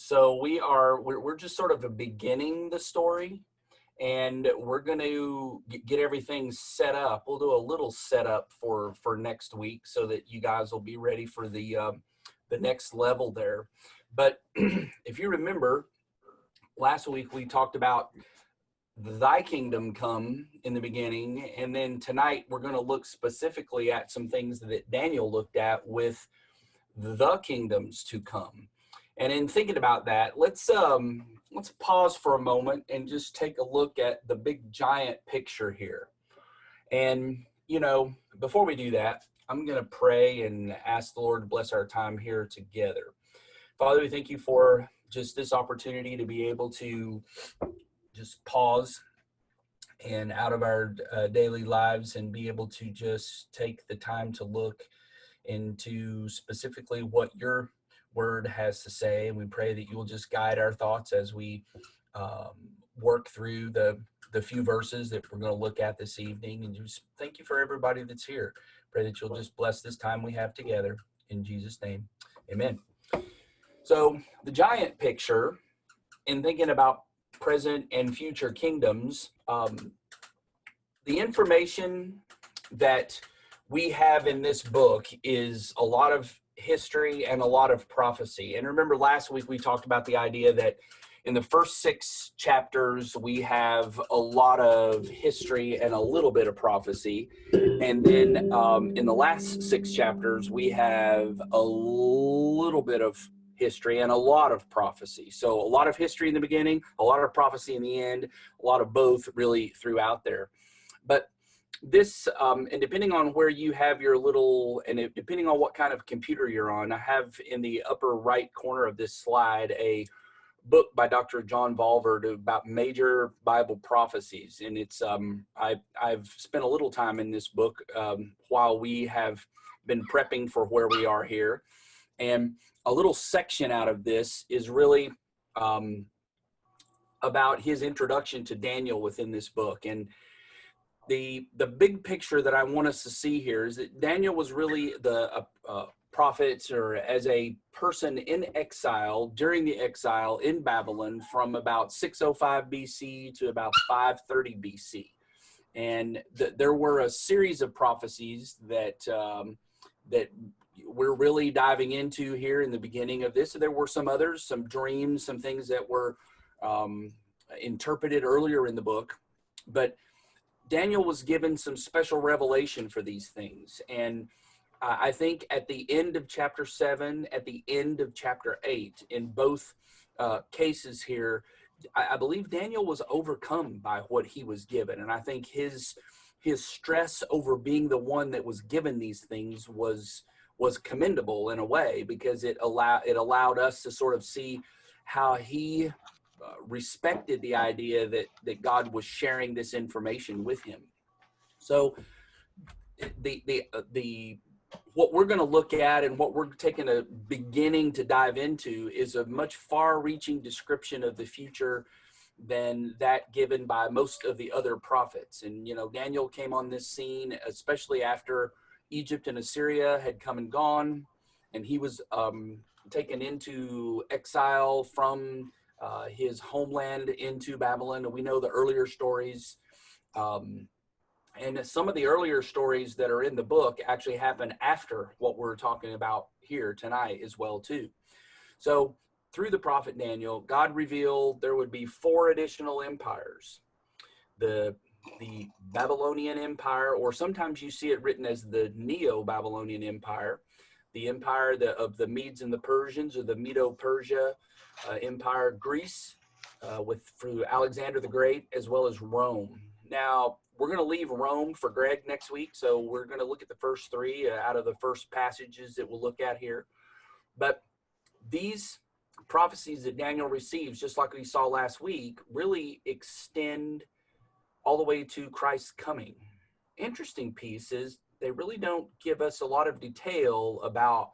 So we're just sort of beginning the story, and we're going to get everything set up. We'll do a little setup for next week so that you guys will be ready for the next level there. But if you remember, last week we talked about thy kingdom come in the beginning, and then tonight we're going to look specifically at some things that Daniel looked at with the kingdoms to come. And in thinking about that, let's pause for a moment and just take a look at the big giant picture here. And before we do that, I'm going to pray and ask the Lord to bless our time here together. Father, we thank you for just this opportunity to be able to just pause and out of our daily lives and be able to just take the time to look into specifically what your word has to say. And we pray that you will just guide our thoughts as we work through the few verses that we're going to look at this evening. And just thank you for everybody that's here. Pray that you'll just bless this time we have together. In Jesus' name, amen. So the giant picture, in thinking about present and future kingdoms, the information that we have in this book is a lot of history and a lot of prophecy. And remember, last week we talked about the idea that in the first 6 chapters, we have a lot of history and a little bit of prophecy. And then in the last 6 chapters, we have a little bit of history and a lot of prophecy. So a lot of history in the beginning, a lot of prophecy in the end, a lot of both really throughout there. But this, and depending on where you have your little, and depending on what kind of computer you're on, I have in the upper right corner of this slide a book by Dr. John Valverde about major Bible prophecies. And it's, I've spent a little time in this book while we have been prepping for where we are here. And a little section out of this is really about his introduction to Daniel within this book. And the big picture that I want us to see here is that Daniel was really the prophet, or as a person in exile during the exile in Babylon from about 605 BC to about 530 BC. And there were a series of prophecies that that we're really diving into here in the beginning of this. So there were some others, some dreams, some things that were interpreted earlier in the book, but Daniel was given some special revelation for these things. And I think at the end of chapter 7, at the end of chapter 8, in both cases here, I believe Daniel was overcome by what he was given. And I think his stress over being the one that was given these things was commendable in a way, because it allowed us to sort of see how he respected the idea that God was sharing this information with him. So the what we're going to look at and what we're taking a beginning to dive into is a much far-reaching description of the future than that given by most of the other prophets. And Daniel came on this scene especially after Egypt and Assyria had come and gone, and he was taken into exile from his homeland into Babylon. And we know the earlier stories, and some of the earlier stories that are in the book actually happen after what we're talking about here tonight as well too. So through the prophet Daniel, God revealed there would be 4 additional empires. The Babylonian Empire, or sometimes you see it written as the Neo-Babylonian Empire, the empire of the Medes and the Persians, or the Medo-Persia Empire, Greece, through Alexander the Great, as well as Rome. Now, we're going to leave Rome for Greg next week, so we're going to look at the first 3 out of the first passages that we'll look at here. But these prophecies that Daniel receives, just like we saw last week, really extend all the way to Christ's coming. Interesting piece is they really don't give us a lot of detail about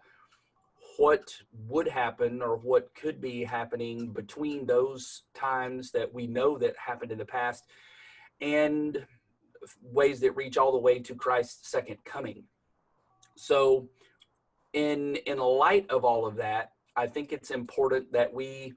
what would happen or what could be happening between those times that we know that happened in the past and ways that reach all the way to Christ's second coming. So in light of all of that, I think it's important that we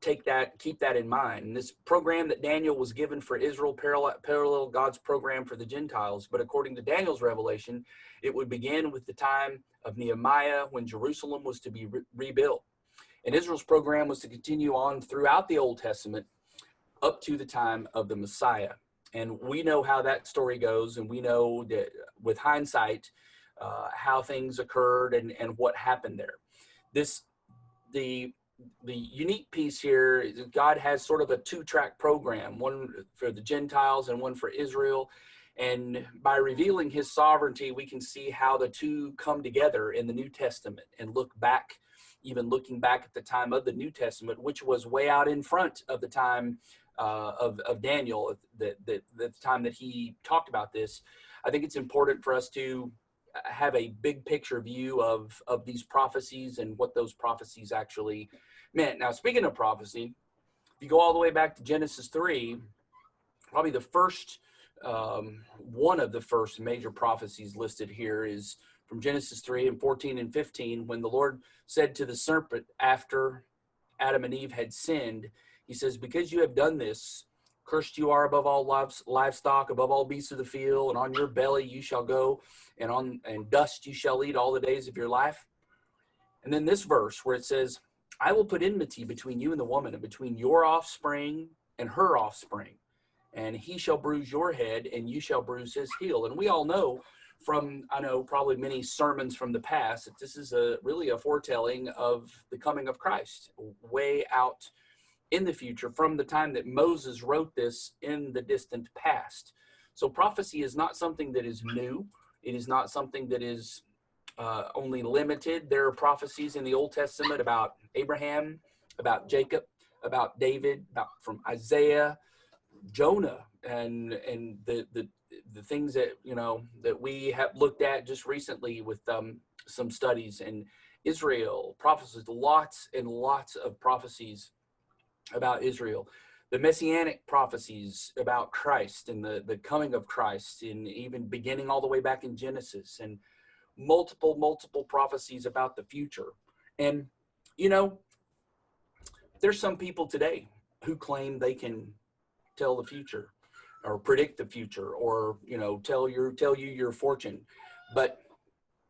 keep that in mind. And this program that Daniel was given for Israel parallel God's program for the Gentiles. But according to Daniel's revelation, it would begin with the time of Nehemiah, when Jerusalem was to be rebuilt. And Israel's program was to continue on throughout the Old Testament up to the time of the Messiah. And we know how that story goes, and we know that with hindsight, how things occurred and what happened there. The unique piece here is God has sort of a two-track program, one for the Gentiles and one for Israel. And by revealing his sovereignty, we can see how the two come together in the New Testament, and look back, even looking back at the time of the New Testament, which was way out in front of the time of Daniel, the time that he talked about this. I think it's important for us to have a big picture view of these prophecies and what those prophecies actually meant. Now, speaking of prophecy, if you go all the way back to Genesis 3, probably the first, one of the first major prophecies listed here is from Genesis 3 and 14 and 15, when the Lord said to the serpent after Adam and Eve had sinned, he says, because you have done this, cursed you are above all livestock, above all beasts of the field, and on your belly you shall go, and dust you shall eat all the days of your life. And then this verse where it says, I will put enmity between you and the woman, and between your offspring and her offspring, and he shall bruise your head, and you shall bruise his heel. And we all know from, I know probably many sermons from the past, that this is really a foretelling of the coming of Christ, way out in the future, from the time that Moses wrote this in the distant past. So prophecy is not something that is new. It is not something that is only limited. There are prophecies in the Old Testament about Abraham, about Jacob, about David, from Isaiah, Jonah, and the things that, that we have looked at just recently with some studies, and Israel prophecies, lots and lots of prophecies about Israel, the messianic prophecies about Christ and the coming of Christ, and even beginning all the way back in Genesis, and multiple prophecies about the future. And, there's some people today who claim they can tell the future or predict the future, or, tell you your fortune. But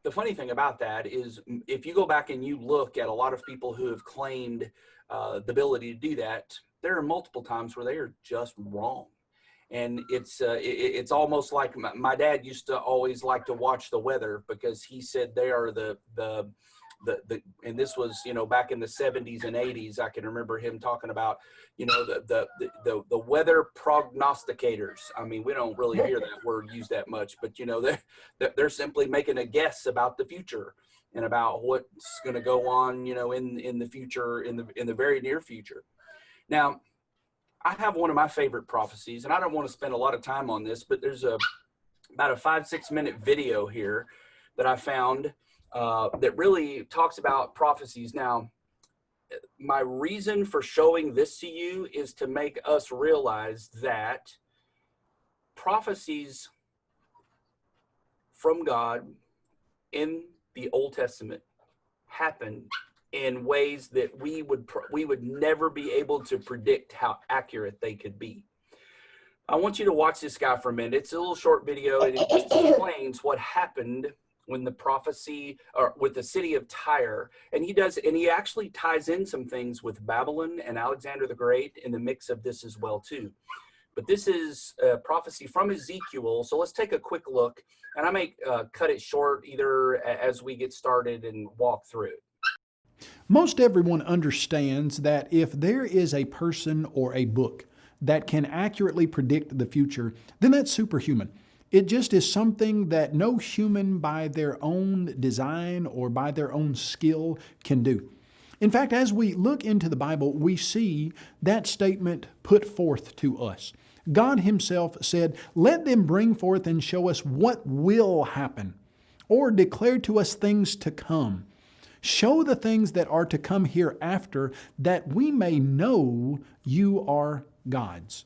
the funny thing about that is, if you go back and you look at a lot of people who have claimed the ability to do that, there are multiple times where they are just wrong. And it's almost like my dad used to always like to watch the weather, because he said they are the and this was, back in the 70s and 80s. I can remember him talking about, the weather prognosticators. I mean, we don't really hear that word used that much, but they're simply making a guess about the future and about what's going to go on, in the future, in the very near future. Now, I have one of my favorite prophecies, and I don't want to spend a lot of time on this, but there's about a 5-6 minute video here that I found that really talks about prophecies. Now, my reason for showing this to you is to make us realize that prophecies from God in the Old Testament happen in ways that we would never be able to predict how accurate they could be. I want you to watch this guy for a minute. It's a little short video, and it just explains what happened when the prophecy, or with the city of Tyre, and he actually ties in some things with Babylon and Alexander the Great in the mix of this as well too. But this is a prophecy from Ezekiel. So let's take a quick look, and I may cut it short either as we get started and walk through it. Most everyone understands that if there is a person or a book that can accurately predict the future, then that's superhuman. It just is something that no human by their own design or by their own skill can do. In fact, as we look into the Bible, we see that statement put forth to us. God Himself said, "Let them bring forth and show us what will happen, or declare to us things to come. Show the things that are to come hereafter, that we may know you are gods."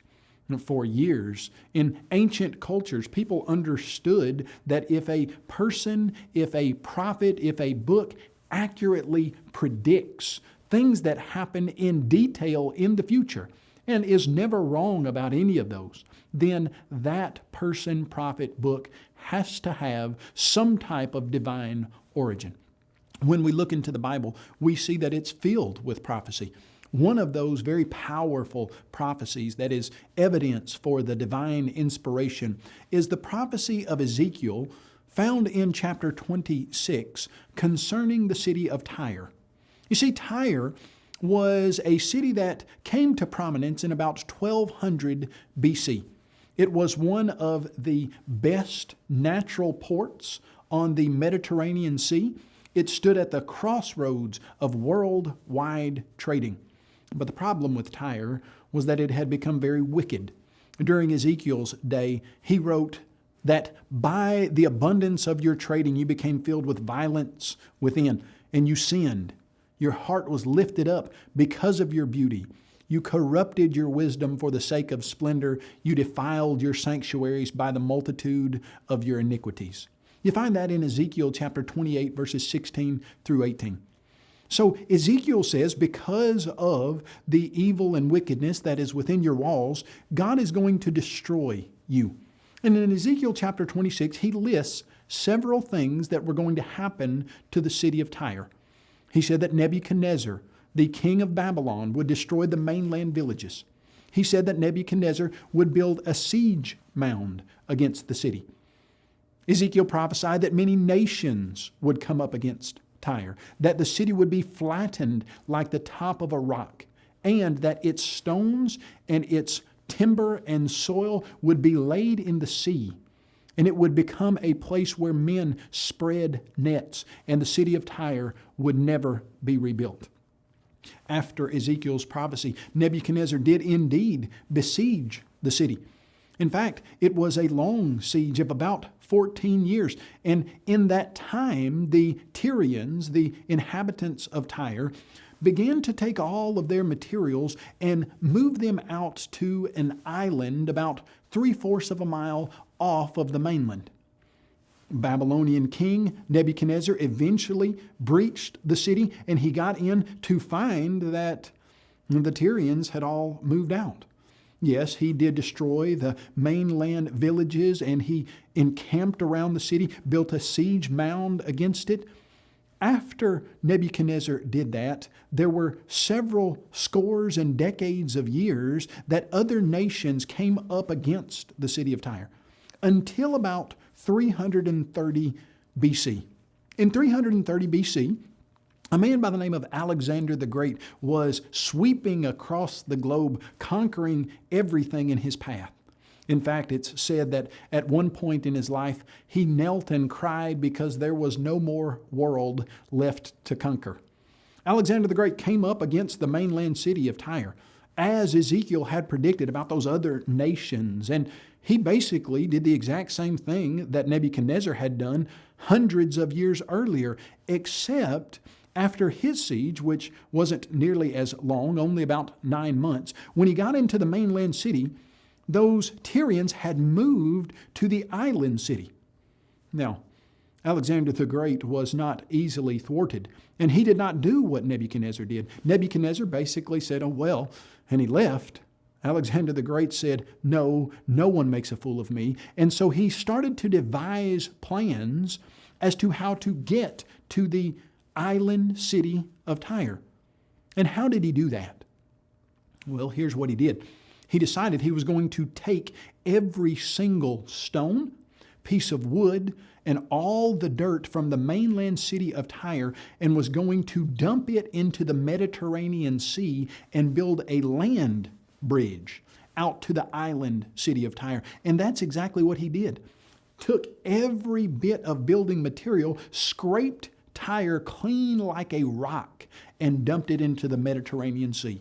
For years, in ancient cultures, people understood that if a person, if a prophet, if a book accurately predicts things that happen in detail in the future and is never wrong about any of those, then that person, prophet, book has to have some type of divine origin. When we look into the Bible, we see that it's filled with prophecy. One of those very powerful prophecies that is evidence for the divine inspiration is the prophecy of Ezekiel found in chapter 26 concerning the city of Tyre. You see, Tyre was a city that came to prominence in about 1200 BC. It was one of the best natural ports on the Mediterranean Sea. It stood at the crossroads of worldwide trading. But the problem with Tyre was that it had become very wicked. During Ezekiel's day, he wrote that by the abundance of your trading, you became filled with violence within, and you sinned. Your heart was lifted up because of your beauty. You corrupted your wisdom for the sake of splendor. You defiled your sanctuaries by the multitude of your iniquities. You find that in Ezekiel chapter 28, verses 16 through 18. So Ezekiel says, because of the evil and wickedness that is within your walls, God is going to destroy you. And in Ezekiel chapter 26, he lists several things that were going to happen to the city of Tyre. He said that Nebuchadnezzar, the king of Babylon, would destroy the mainland villages. He said that Nebuchadnezzar would build a siege mound against the city. Ezekiel prophesied that many nations would come up against Tyre, that the city would be flattened like the top of a rock, and that its stones and its timber and soil would be laid in the sea, and it would become a place where men spread nets, and the city of Tyre would never be rebuilt. After Ezekiel's prophecy, Nebuchadnezzar did indeed besiege the city. In fact, it was a long siege of about 14 years. And in that time, the Tyrians, the inhabitants of Tyre, began to take all of their materials and move them out to an island about 3/4 of a mile off of the mainland. Babylonian king Nebuchadnezzar eventually breached the city, and he got in to find that the Tyrians had all moved out. Yes, he did destroy the mainland villages, and he encamped around the city, built a siege mound against it. After Nebuchadnezzar did that, there were several scores and decades of years that other nations came up against the city of Tyre, until about 330 BC. In 330 BC, a man by the name of Alexander the Great was sweeping across the globe, conquering everything in his path. In fact, it's said that at one point in his life, he knelt and cried because there was no more world left to conquer. Alexander the Great came up against the mainland city of Tyre, as Ezekiel had predicted about those other nations. And he basically did the exact same thing that Nebuchadnezzar had done hundreds of years earlier, except after his siege, which wasn't nearly as long, only about 9 months, when he got into the mainland city, those Tyrians had moved to the island city. Now, Alexander the Great was not easily thwarted, and he did not do what Nebuchadnezzar did. Nebuchadnezzar basically said, "Oh, well," and he left. Alexander the Great said, no one makes a fool of me. And so he started to devise plans as to how to get to the island city of Tyre. And how did he do that? Well, here's what he did. He decided he was going to take every single stone, piece of wood, and all the dirt from the mainland city of Tyre and was going to dump it into the Mediterranean Sea and build a land bridge out to the island city of Tyre. And that's exactly what he did. Took every bit of building material, scraped Tyre clean like a rock, and dumped it into the Mediterranean Sea.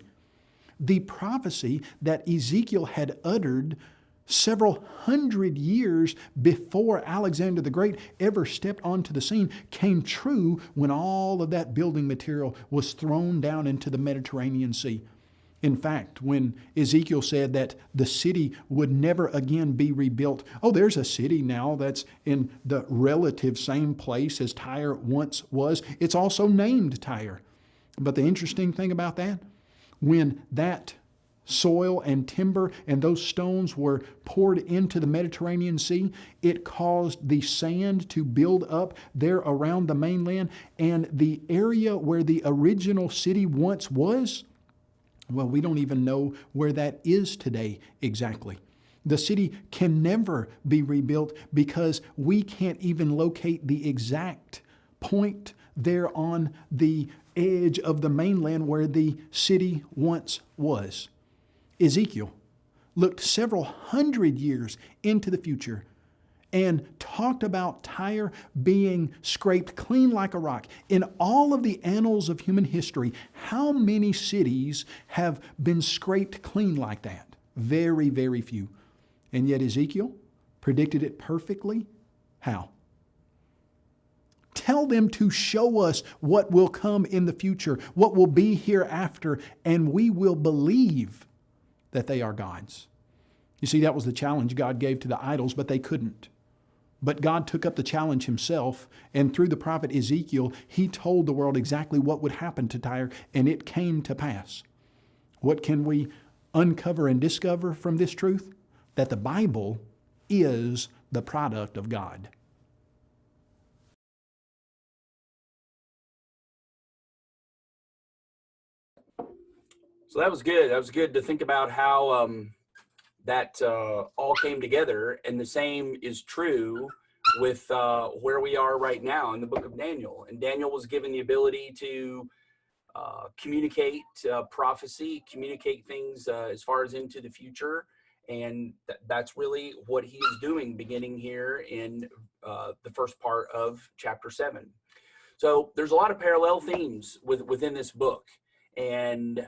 The prophecy that Ezekiel had uttered several hundred years before Alexander the Great ever stepped onto the scene came true when all of that building material was thrown down into the Mediterranean Sea. In fact, when Ezekiel said that the city would never again be rebuilt, oh, there's a city now that's in the relative same place as Tyre once was. It's also named Tyre. But the interesting thing about that, when that soil and timber and those stones were poured into the Mediterranean Sea, it caused the sand to build up there around the mainland, and the area where the original city once was, well, we don't even know where that is today exactly. The city can never be rebuilt because we can't even locate the exact point there on the edge of the mainland where the city once was. Ezekiel looked several hundred years into the future and talked about Tyre being scraped clean like a rock. In all of the annals of human history, how many cities have been scraped clean like that? Very, very few. And yet Ezekiel predicted it perfectly. How? Tell them to show us what will come in the future, what will be hereafter, and we will believe that they are God's. You see, that was the challenge God gave to the idols, but they couldn't. But God took up the challenge himself, and through the prophet Ezekiel, he told the world exactly what would happen to Tyre, and it came to pass. What can we uncover and discover from this truth? That the Bible is the product of God. So that was good. That was good to think about how that all came together. And the same is true with where we are right now in the book of Daniel. And Daniel was given the ability to communicate prophecy, communicate things as far as into the future. And that's really what he is doing beginning here in the first part of chapter 7. So there's a lot of parallel themes within this book. And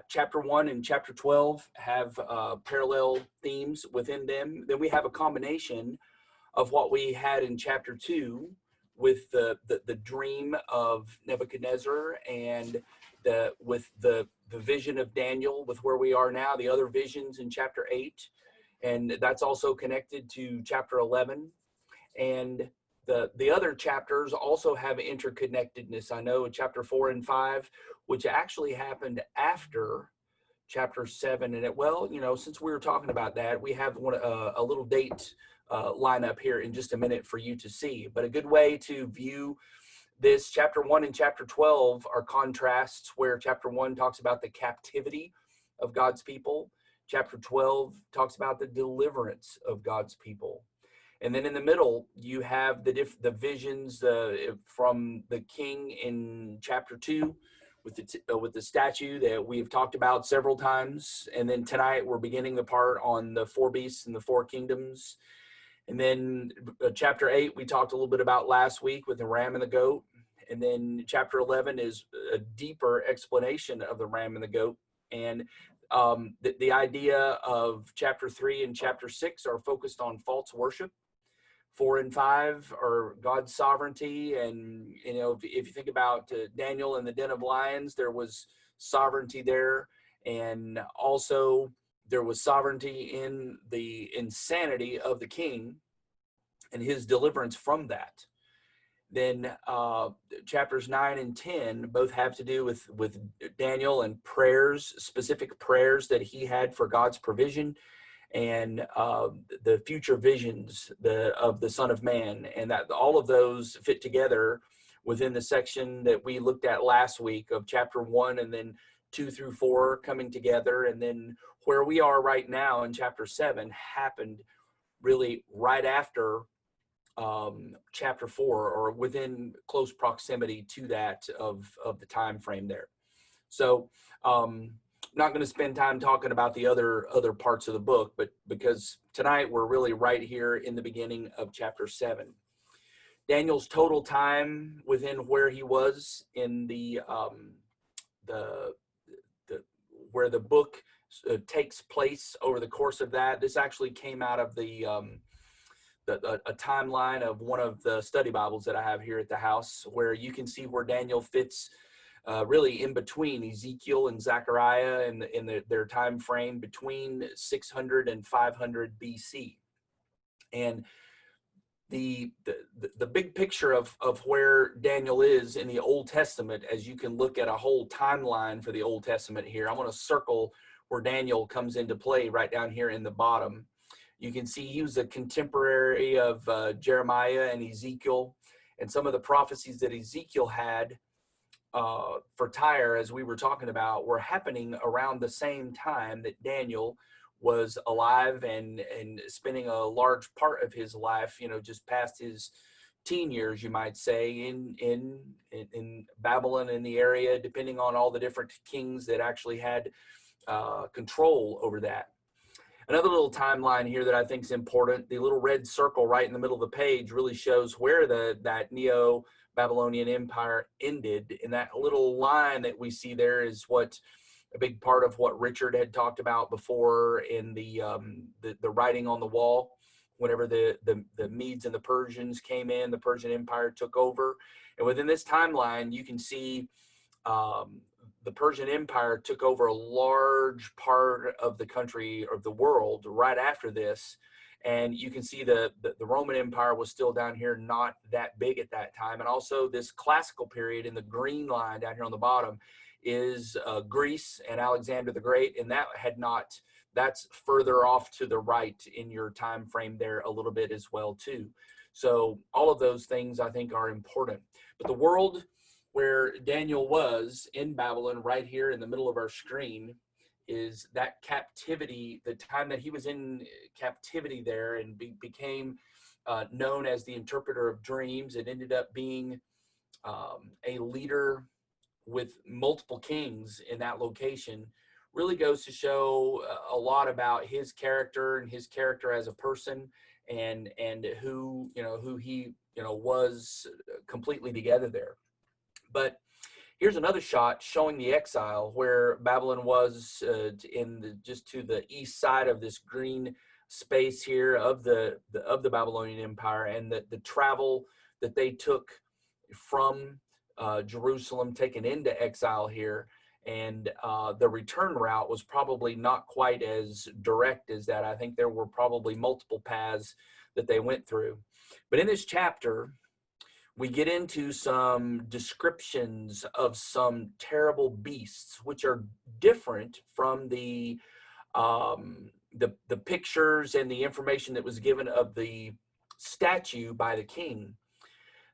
chapter 1 and chapter 12 have parallel themes within them. Then we have a combination of what we had in chapter 2 with the dream of Nebuchadnezzar, and with the vision of Daniel, with where we are now, the other visions in chapter 8. And that's also connected to chapter 11. And the other chapters also have interconnectedness. I know in chapter 4 and 5, which actually happened after chapter 7. And since we were talking about that, we have a little date lineup here in just a minute for you to see. But a good way to view this, chapter 1 and chapter 12 are contrasts, where chapter 1 talks about the captivity of God's people. Chapter 12 talks about the deliverance of God's people. And then in the middle, you have the visions from the king in chapter 2 with the statue that we've talked about several times. And then tonight we're beginning the part on the 4 beasts and the 4 kingdoms. And then chapter 8 we talked a little bit about last week with the ram and the goat. And then chapter 11 is a deeper explanation of the ram and the goat. And the idea of chapter 3 and chapter 6 are focused on false worship. 4 and 5 are God's sovereignty. And, if you think about Daniel and the den of lions, there was sovereignty there. And also there was sovereignty in the insanity of the king and his deliverance from that. Then chapters 9 and 10 both have to do with Daniel and prayers, specific prayers that he had for God's provision, and the future visions of the Son of Man, and that all of those fit together within the section that we looked at last week of chapter 1, and then 2 through 4 coming together. And then where we are right now in chapter 7 happened really right after chapter 4, or within close proximity to that of the time frame there. So not going to spend time talking about the other parts of the book, but because tonight we're really right here in the beginning of chapter 7. Daniel's total time within where he was in the where the book takes place over the course of that. This actually came out of a timeline of one of the study Bibles that I have here at the house, where you can see where Daniel fits really in between Ezekiel and Zechariah and their time frame between 600 and 500 BC. And the big picture of where Daniel is in the Old Testament, as you can look at a whole timeline for the Old Testament here. I want to circle where Daniel comes into play right down here in the bottom. You can see he was a contemporary of Jeremiah and Ezekiel, and some of the prophecies that Ezekiel had for Tyre, as we were talking about, were happening around the same time that Daniel was alive and spending a large part of his life, just past his teen years, you might say, in Babylon, in the area, depending on all the different kings that actually had control over that. Another little timeline here that I think is important, the little red circle right in the middle of the page really shows where that Neo-Babylonian Empire ended. And that little line that we see there is a big part of what Richard had talked about before in the writing on the wall. Whenever the Medes and the Persians came in, the Persian Empire took over. And within this timeline, you can see the Persian Empire took over a large part of the country or the world right after this. And you can see the Roman Empire was still down here, not that big at that time. And also this classical period in the green line down here on the bottom is Greece and Alexander the Great, and that's further off to the right in your time frame there a little bit as well too. So all of those things I think are important. But the world where Daniel was in Babylon, right here in the middle of our screen, is that captivity, the time that he was in captivity there and became known as the interpreter of dreams. It ended up being a leader with multiple kings in that location. Really goes to show a lot about his character and his character as a person, and who he was completely together there. But here's another shot showing the exile where Babylon was just to the east side of this green space here of the Babylonian Empire, and the travel that they took from Jerusalem, taken into exile here, and the return route was probably not quite as direct as that. I think there were probably multiple paths that they went through. But in this chapter, we get into some descriptions of some terrible beasts, which are different from the pictures and the information that was given of the statue by the king.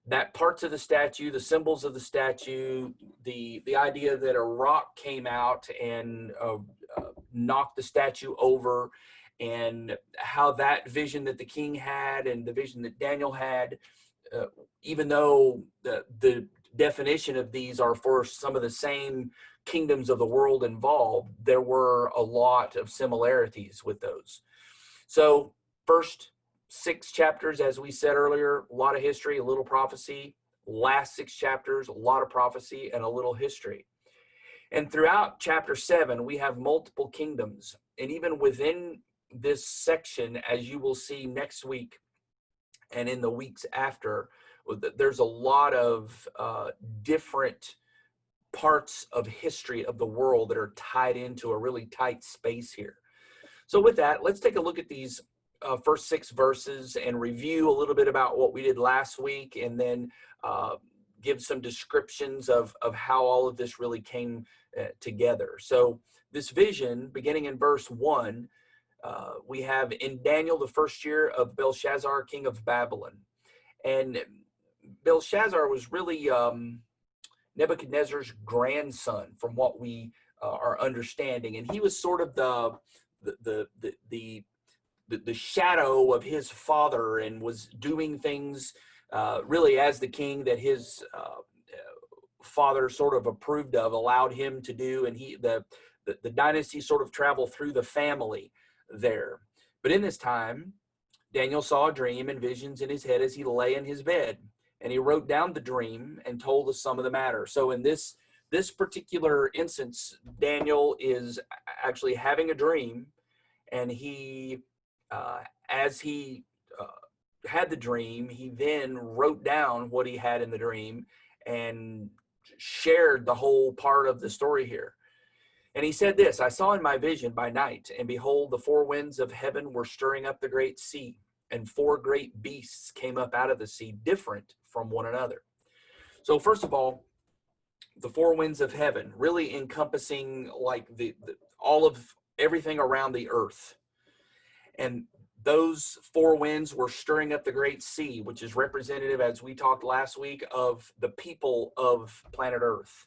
That parts of the statue, the symbols of the statue, the idea that a rock came out and knocked the statue over, and how that vision that the king had and the vision that Daniel had, even though the definition of these are for some of the same kingdoms of the world involved, there were a lot of similarities with those. So first 6 chapters, as we said earlier, a lot of history, a little prophecy. Last 6 chapters, a lot of prophecy and a little history. And throughout chapter 7, we have multiple kingdoms. And even within this section, as you will see next week and in the weeks after, there's a lot of different parts of history of the world that are tied into a really tight space here. So with that, let's take a look at these first 6 verses and review a little bit about what we did last week, and then give some descriptions of how all of this really came together. So this vision, beginning in verse 1, we have in Daniel the first year of Belshazzar, king of Babylon. And Belshazzar was really Nebuchadnezzar's grandson, from what we are understanding, and he was sort of the shadow of his father, and was doing things really as the king that his father sort of approved of, allowed him to do, and the dynasty sort of traveled through the family there. But in this time, Daniel saw a dream and visions in his head as he lay in his bed, and he wrote down the dream and told the sum of the matter. So in this particular instance, Daniel is actually having a dream, and he as he had the dream, he then wrote down what he had in the dream and shared the whole part of the story here. And he said this, I saw in my vision by night, and behold, the four winds of heaven were stirring up the great sea, and four great beasts came up out of the sea, different from one another. So first of all, the four winds of heaven, really encompassing like the all of everything around the earth. And those four winds were stirring up the great sea, which is representative, as we talked last week, of the people of planet Earth.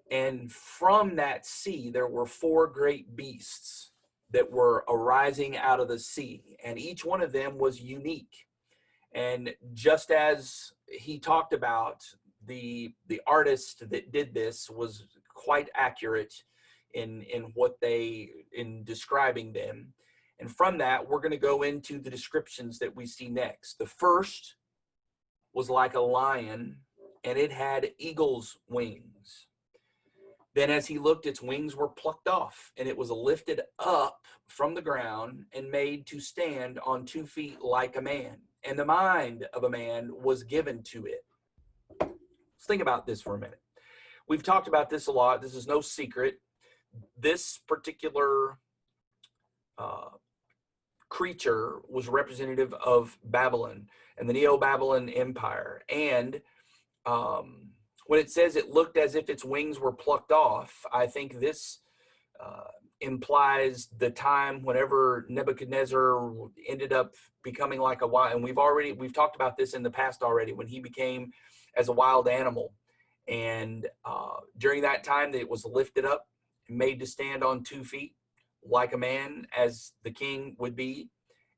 And from that sea, there were four great beasts that were arising out of the sea. And each one of them was unique. And just as he talked about, the artist that did this was quite accurate in describing them. And from that, we're going to go into the descriptions that we see next. The first was like a lion, and it had eagle's wings. Then as he looked, its wings were plucked off, and it was lifted up from the ground and made to stand on 2 feet like a man. And the mind of a man was given to it. Let's think about this for a minute. We've talked about this a lot. This is no secret. This particular creature was representative of Babylon and the Neo-Babylon Empire. And when it says it looked as if its wings were plucked off, I think this implies the time whenever Nebuchadnezzar ended up becoming like a wild, and we've talked about this in the past already, when he became as a wild animal. And during that time, it was lifted up and made to stand on 2 feet like a man, as the king would be.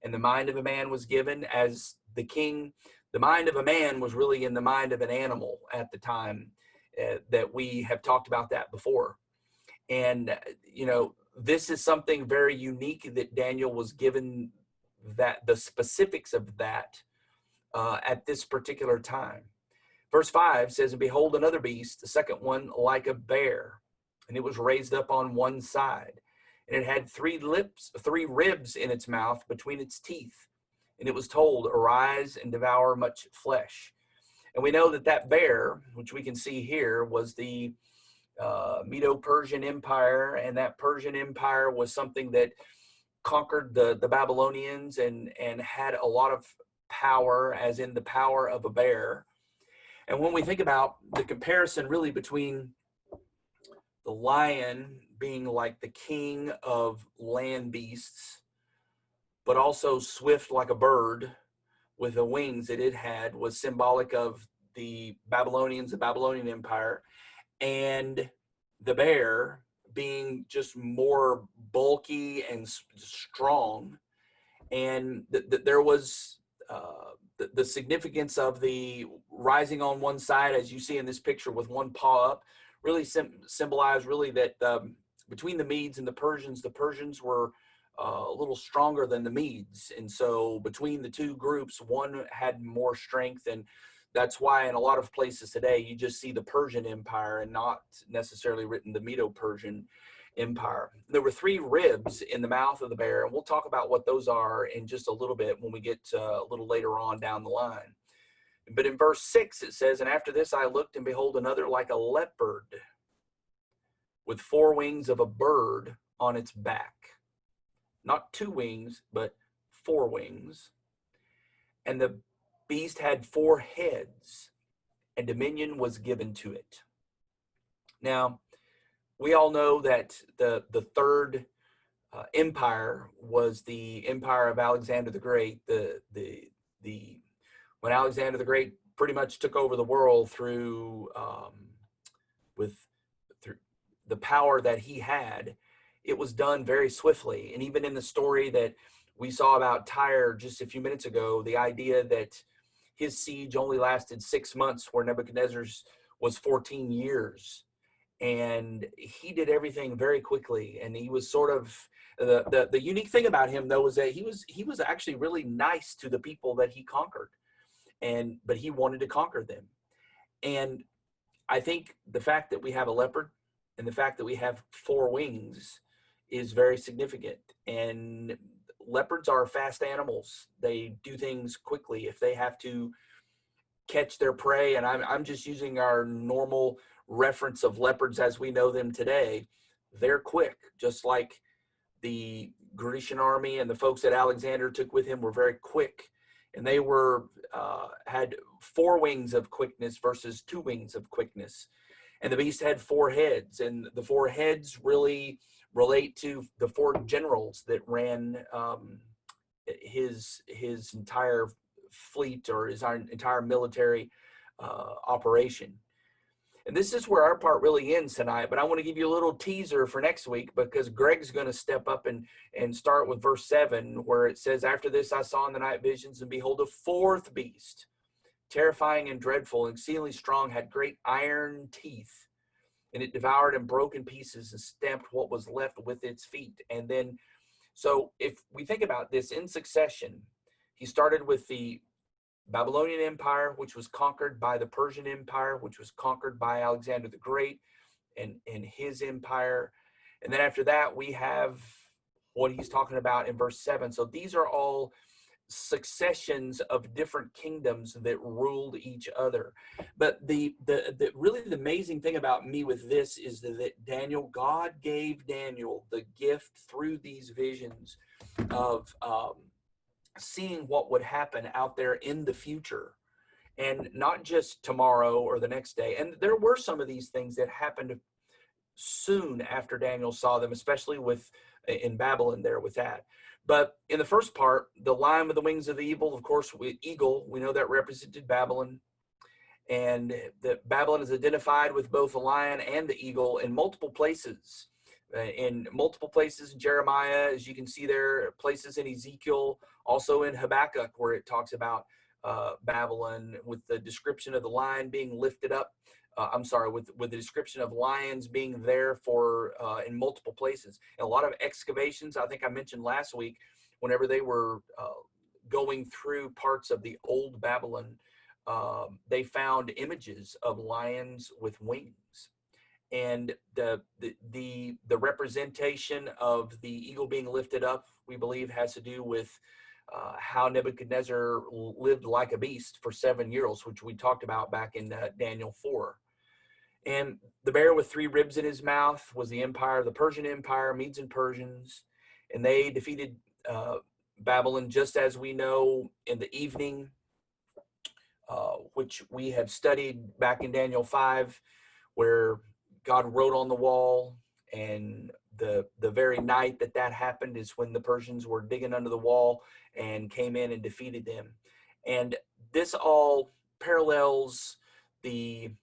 And the mind of a man was given as the king. The mind of a man was really in the mind of an animal at the time, that we have talked about that before. And, this is something very unique that Daniel was given, that the specifics of that at this particular time. Verse 5 says, and behold, another beast, the second one like a bear, and it was raised up on one side. And it had 3 ribs in its mouth between its teeth. And it was told, arise and devour much flesh. And we know that bear, which we can see here, was the Medo-Persian Empire. And that Persian Empire was something that conquered the Babylonians and had a lot of power, as in the power of a bear. And when we think about the comparison really between the lion being like the king of land beasts, but also swift like a bird with the wings that it had, was symbolic of the Babylonians, the Babylonian Empire, and the bear being just more bulky and strong. And there was the significance of the rising on one side, as you see in this picture with one paw up, really symbolized really that between the Medes and the Persians were a little stronger than the Medes. And so between the two groups, one had more strength. And that's why in a lot of places today, you just see the Persian Empire and not necessarily written the Medo-Persian Empire. There were 3 ribs in the mouth of the bear, and we'll talk about what those are in just a little bit when we get a little later on down the line. But in verse 6, it says, and after this I looked, and behold, another like a leopard, with 4 wings of a bird on its back. Not 2 wings, but 4 wings. And the beast had 4 heads, and dominion was given to it. Now, we all know that the third empire was the empire of Alexander the Great. When Alexander the Great pretty much took over the world through the power that he had, it was done very swiftly. And even in the story that we saw about Tyre just a few minutes ago, the idea that his siege only lasted 6 months, where Nebuchadnezzar's was 14 years. And he did everything very quickly. And he was sort of, the unique thing about him, though, was that he was actually really nice to the people that he conquered. But he wanted to conquer them. And I think the fact that we have a leopard and the fact that we have 4 wings is very significant. And leopards are fast animals. They do things quickly. If they have to catch their prey. And I'm just using our normal reference of leopards as we know them today. They're quick, just like the Grecian army and the folks that Alexander took with him were very quick, and they were had 4 wings of quickness versus 2 wings of quickness. And the beast had 4 heads, and the 4 heads really relate to the 4 generals that ran his entire fleet, or his entire military operation. And this is where our part really ends tonight, but I want to give you a little teaser for next week, because Greg's going to step up and start with verse 7, where it says, "After this I saw in the night visions, and behold, a 4th beast, terrifying and dreadful, exceedingly strong, had great iron teeth, and it devoured and broke in pieces and stamped what was left with its feet." And then, so if we think about this in succession, he started with the Babylonian Empire, which was conquered by the Persian Empire, which was conquered by Alexander the Great and his empire. And then after that, we have what he's talking about in verse 7. So these are all successions of different kingdoms that ruled each other. But the really the amazing thing about me with this is that God gave Daniel the gift through these visions of seeing what would happen out there in the future, and not just tomorrow or the next day. And there were some of these things that happened soon after Daniel saw them, especially with in Babylon there with that. But in the first part, the lion with the wings of the evil, of course, with eagle, we know that represented Babylon. And that Babylon is identified with both the lion and the eagle in multiple places. In multiple places in Jeremiah, as you can see there, places in Ezekiel, also in Habakkuk, where it talks about Babylon, with the description of the lion being lifted up. With the description of lions being there for in multiple places. And a lot of excavations, I think I mentioned last week, whenever they were going through parts of the old Babylon, they found images of lions with wings. And the representation of the eagle being lifted up, we believe, has to do with how Nebuchadnezzar lived like a beast for 7 years, which we talked about back in Daniel 4. And the bear with 3 ribs in his mouth was the empire, the Persian Empire, Medes and Persians, and they defeated Babylon, just as we know in the evening, which we have studied back in Daniel 5, where God wrote on the wall, and the very night that happened is when the Persians were digging under the wall and came in and defeated them. And this all parallels the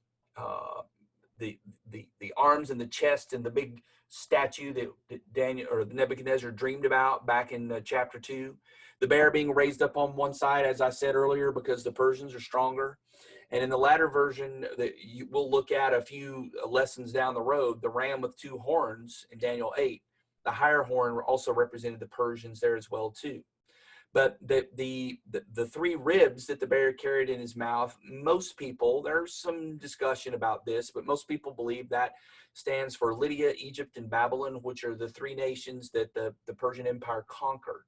arms and the chest and the big statue that Daniel or Nebuchadnezzar dreamed about back in chapter 2. The bear being raised up on one side, as I said earlier, because the Persians are stronger. And in the latter version that we'll look at a few lessons down the road, the ram with 2 horns in Daniel 8, the higher horn also represented the Persians there as well too. But the 3 ribs that the bear carried in his mouth, most people, there's some discussion about this, but most people believe that stands for Lydia, Egypt, and Babylon, which are the 3 nations that the Persian Empire conquered.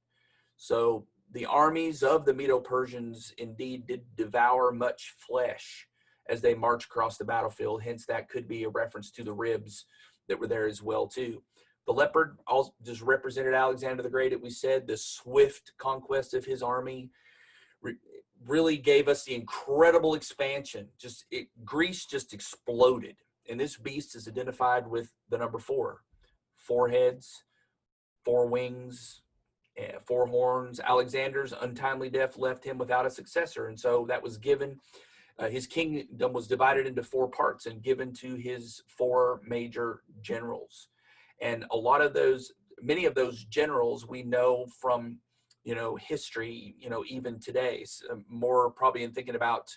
So the armies of the Medo-Persians indeed did devour much flesh as they marched across the battlefield. Hence, that could be a reference to the ribs that were there as well too. The leopard also just represented Alexander the Great. We said the swift conquest of his army really gave us the incredible expansion. Greece just exploded. And this beast is identified with the number 4. 4 heads, 4 wings, 4 horns. Alexander's untimely death left him without a successor. And so that was given, his kingdom was divided into 4 parts and given to his 4 major generals. And many of those generals we know from, history, even today, more probably in thinking about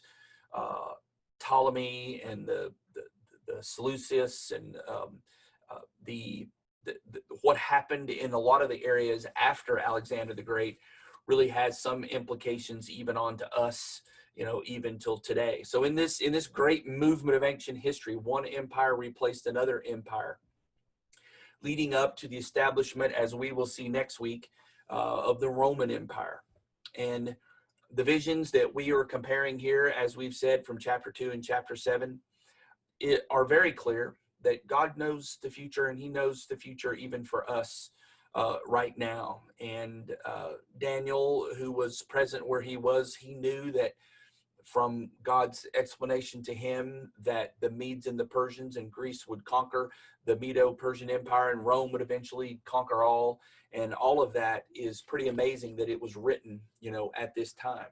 Ptolemy and the Seleucus and what happened in a lot of the areas after Alexander the Great really has some implications even on to us, even till today. So in this great movement of ancient history, one empire replaced another empire, leading up to the establishment, as we will see next week, of the Roman Empire. And The visions that we are comparing here, as we've said from chapter 2 and chapter 7, are very clear that God knows the future, and he knows the future even for us right now. And Daniel, who was present where he was, he knew that from God's explanation to him that the Medes and the Persians and Greece would conquer the Medo-Persian Empire, and Rome would eventually conquer all. And all of that is pretty amazing that it was written, at this time.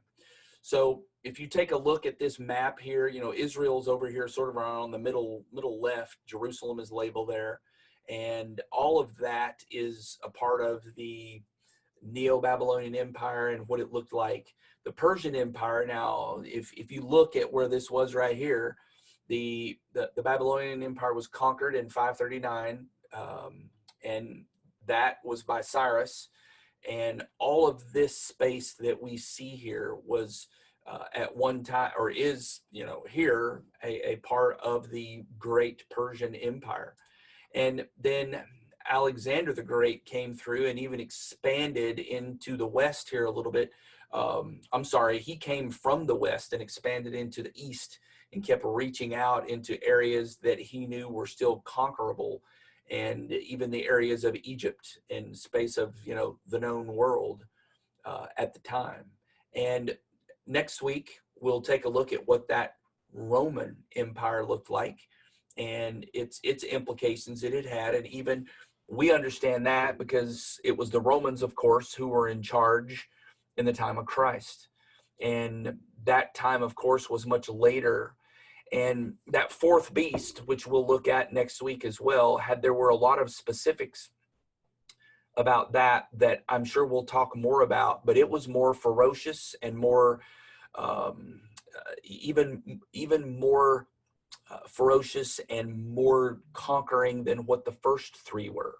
So if you take a look at this map here, Israel's over here sort of around the middle left. Jerusalem is labeled there. And all of that is a part of the Neo-Babylonian Empire and what it looked like. The Persian Empire, now, if you look at where this was right here, the Babylonian Empire was conquered in 539, and that was by Cyrus. And all of this space that we see here was at one time, or is, here, a part of the great Persian Empire. And then Alexander the Great came through and even expanded into the west here a little bit. He came from the west and expanded into the east and kept reaching out into areas that he knew were still conquerable, and even the areas of Egypt and space of, the known world at the time. And next week, we'll take a look at what that Roman Empire looked like and its implications that it had. And even we understand that because it was the Romans, of course, who were in charge in the time of Christ. And that time, of course, was much later. And that fourth beast, which we'll look at next week as well, there were a lot of specifics about that I'm sure we'll talk more about, but it was more ferocious and more, even more ferocious and more conquering than what the first three were.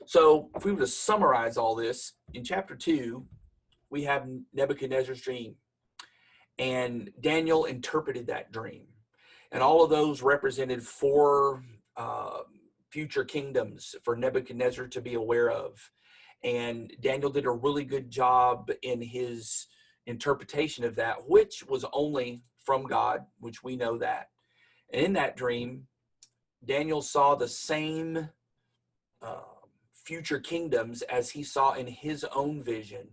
So if we were to summarize all this, in chapter 2, we have Nebuchadnezzar's dream, and Daniel interpreted that dream. And all of those represented 4 future kingdoms for Nebuchadnezzar to be aware of. And Daniel did a really good job in his interpretation of that, which was only from God, which we know that. And in that dream, Daniel saw the same future kingdoms as he saw in his own vision.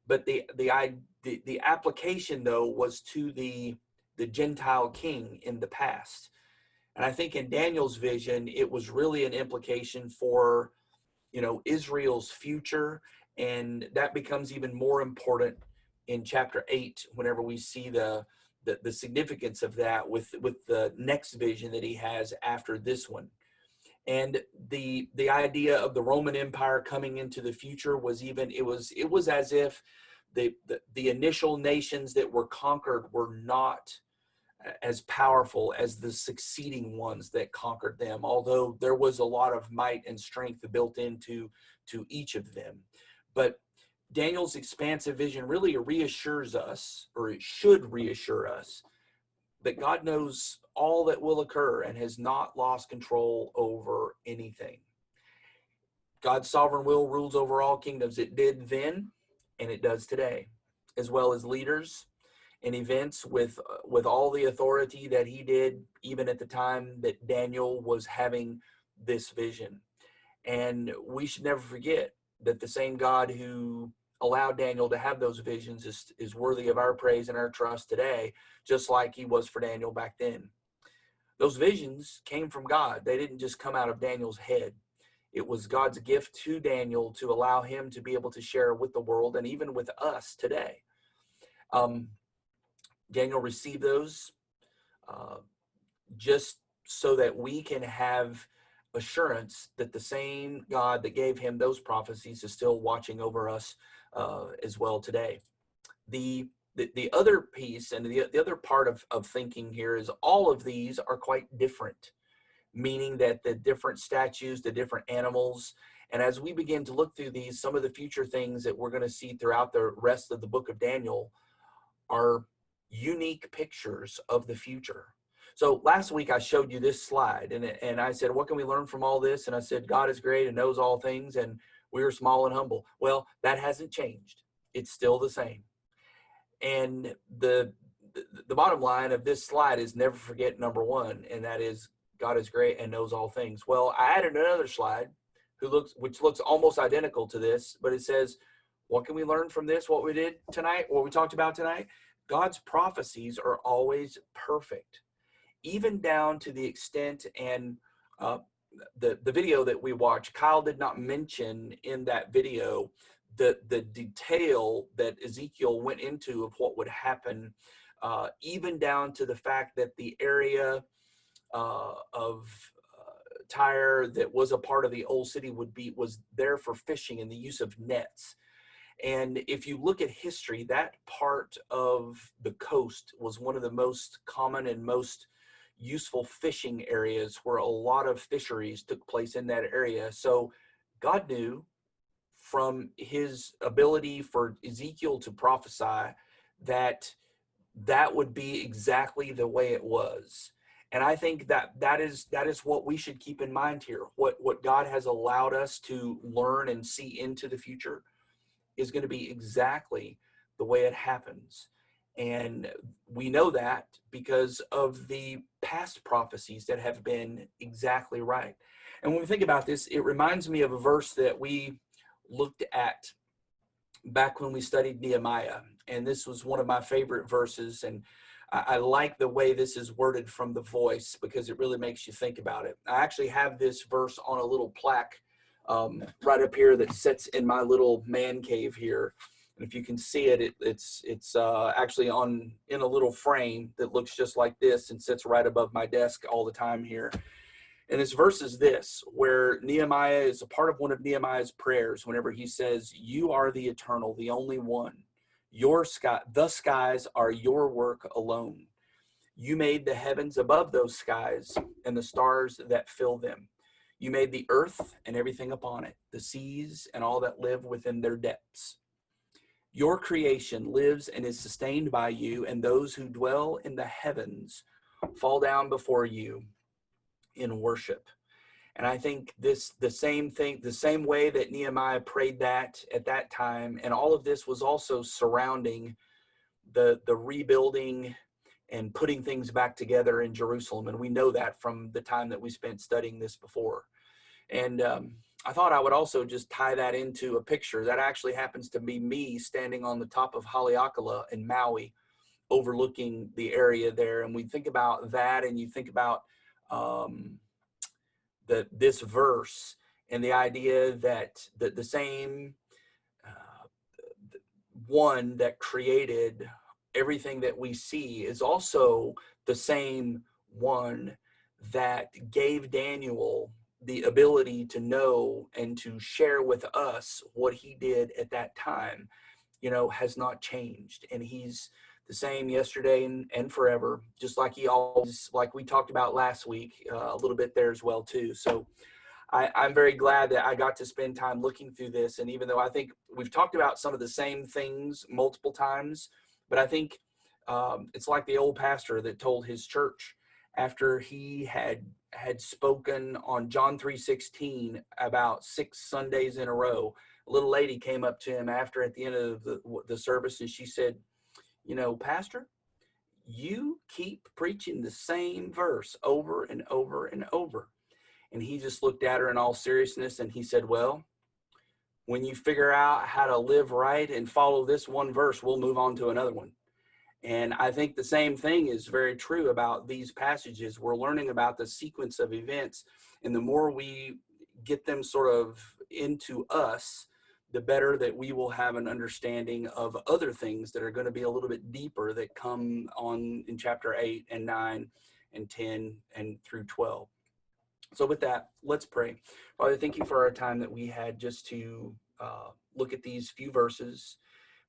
But the application, though, was to the Gentile king in the past. And I think in Daniel's vision, it was really an implication for, Israel's future. And that becomes even more important in chapter 8, whenever we see the significance of that with the next vision that he has after this one. And the idea of the Roman Empire coming into the future was it was as if the initial nations that were conquered were not as powerful as the succeeding ones that conquered them, although there was a lot of might and strength built into each of them. But Daniel's expansive vision really reassures us, or it should reassure us, that God knows all that will occur and has not lost control over anything. God's sovereign will rules over all kingdoms. It did then, and it does today, as well as leaders and events with all the authority that he did, even at the time that Daniel was having this vision. And we should never forget that the same God who allowed Daniel to have those visions is worthy of our praise and our trust today, just like he was for Daniel back then. Those visions came from God. They didn't just come out of Daniel's head. It was God's gift to Daniel to allow him to be able to share with the world and even with us today. Daniel received those just so that we can have assurance that the same God that gave him those prophecies is still watching over us as well today. The other piece and the other part of thinking here is all of these are quite different, meaning that the different statues, the different animals, and as we begin to look through these, some of the future things that we're going to see throughout the rest of the book of Daniel are unique pictures of the future. So last week I showed you this slide and I said, what can we learn from all this? And I said, God is great and knows all things, and we are small and humble. Well, that hasn't changed. It's still the same. And the bottom line of this slide is never forget number one, and that is God is great and knows all things. Well, I added another slide which looks almost identical to this, but it says, what can we learn from this? What we did tonight, what we talked about tonight? God's prophecies are always perfect, even down to the extent, and the video that we watched, Kyle did not mention in that video the detail that Ezekiel went into of what would happen, even down to the fact that the area of Tyre that was a part of the old city was there for fishing and the use of nets. And if you look at history, that part of the coast was one of the most common and most useful fishing areas, where a lot of fisheries took place in that area. So God knew from his ability for Ezekiel to prophesy that that would be exactly the way it was. And I think that is what we should keep in mind here. What God has allowed us to learn and see into the future is going to be exactly the way it happens. And we know that because of the past prophecies that have been exactly right. And when we think about this, it reminds me of a verse that we looked at back when we studied Nehemiah. And this was one of my favorite verses. And I like the way this is worded from The Voice, because it really makes you think about it. I actually have this verse on a little plaque right up here that sits in my little man cave here. And if you can see it, it's actually in a little frame that looks just like this and sits right above my desk all the time here. And this verse is this, where Nehemiah is a part of one of Nehemiah's prayers whenever he says, "You are the eternal, the only one. The skies are your work alone. You made the heavens above those skies and the stars that fill them. You made the earth and everything upon it, the seas and all that live within their depths. Your creation lives and is sustained by you, and those who dwell in the heavens fall down before you in worship." And I think the same way that Nehemiah prayed that at that time, and all of this was also surrounding the rebuilding and putting things back together in Jerusalem. And we know that from the time that we spent studying this before. And I thought I would also just tie that into a picture that actually happens to be me standing on the top of Haleakala in Maui, overlooking the area there. And we think about that, and you think about this verse and the idea that the same one that created everything that we see is also the same one that gave Daniel the ability to know and to share with us what he did at that time, has not changed. And he's the same yesterday and forever, just like he always, like we talked about last week, a little bit there as well too. So I'm very glad that I got to spend time looking through this. And even though I think we've talked about some of the same things multiple times, but I think it's like the old pastor that told his church after he had spoken on John 3:16 about 6 Sundays in a row. A little lady came up to him at the end of the service, and she said, "Pastor, you keep preaching the same verse over and over and over." And he just looked at her in all seriousness, and he said, "Well, when you figure out how to live right and follow this one verse, we'll move on to another one." And I think the same thing is very true about these passages. We're learning about the sequence of events, and the more we get them sort of into us, the better that we will have an understanding of other things that are going to be a little bit deeper that come on in chapter 8 and 9 and 10 and through 12. So with that, let's pray. Father, thank you for our time that we had just to look at these few verses,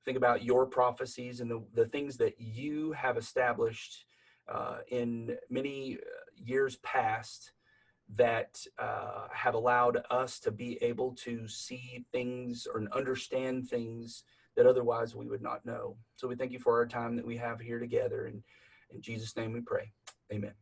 think about your prophecies and the things that you have established in many years past that have allowed us to be able to see things or understand things that otherwise we would not know. So we thank you for our time that we have here together. And in Jesus' name we pray. Amen.